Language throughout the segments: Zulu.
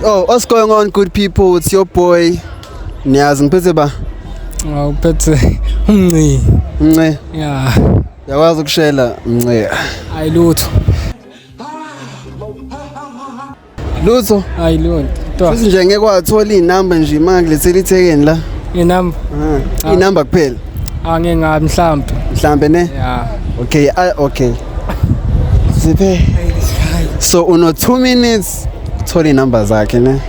Oh, what's going on, good people? It's your boy Niyazi ngiphethe ba. Uphethe umnci. Mnce. Yeah. Uyakwazi ukshela mnce. Ayilutho. Lutho? Ayilutho. Futhi nje ngeke kwathola inamba nje manje lethela ithekeni la. Inamba? Inamba kuphela. Angeke ngabe mhlambe ne? Yeah. Okay, okay. Siphe. So uno 2 minutes thola inamba zakhe ne.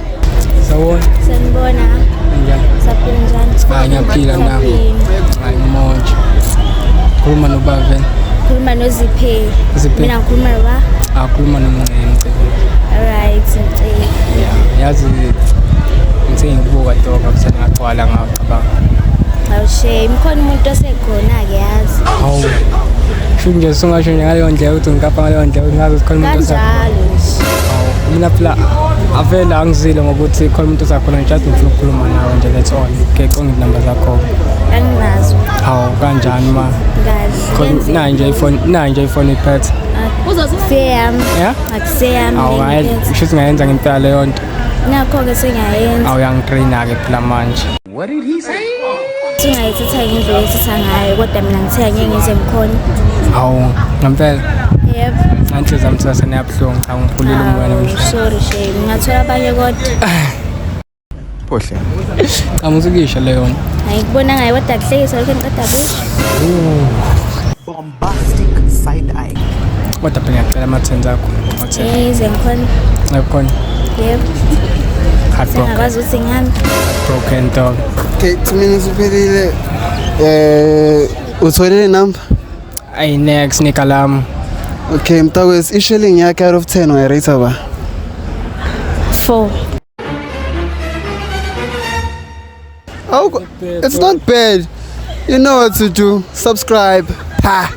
Sawona. Sanibona. Njani? Saphila njani? Ngiyaphila nami. Hayi monje. Khuluma nobave. Khuluma noZiphe. Mina ngikhuluma noba. Khuluma nomncane. Alright, yeah, yazi ngithe ngibuka doka kusengagcwala ngacabanga. Awushe, mkhona umuntu osekhona ke yazi. Hawu. Shuthi nje songasho ngaleyo ndlela ukuthi ngikapha ngaleyo ndlela ngazi khona umuntu kanjalo nje. Mina phela avela angizile ngokuthi khona umuntu osakhona ngijade ngifuna ukukhuluma nawe nje that's all. Ke konke inamba zakho. Anginazo. Hawu kanjani ma? Kahle. Nayi nje iphone iphethe. Akuseyami. Yeah? Akuseyami. Hawu hayi shuthi ngayenza ngempela leyo nto. Nakho ke sengiyayenza. Awuyangitraina ke phela manje. What did he say? Singayithatha ngendlela esitha ngayo kodwa mina ngithe ngeke ngize ngikhona. Hawu ngempela. Yebo. Anhle zamthatha seniyabhlungu cha ngiphulile umoya nje. Sorry shame. Ngingathola abanye kodwa. Pohle. Cha musukisha leyo nto. Ayikubona ngayo kodwa kuhlekisa lokho engiqeda kusho. Bombastic side eye. Kodwa phela ngiyacela ama-10 akho. Ngize ngikhona. Ngakhona. Yebo. Sengakwazi ukuthi ngihambe. Broken dog. Okay, 2 minutes uphelile. Utholile inamba? Ay next nikalam. Okay, mtakwethu ishelling yakhe out of 10 uyarate ba? 4. Oh, it's not bad. You know what to do. Subscribe. Ha.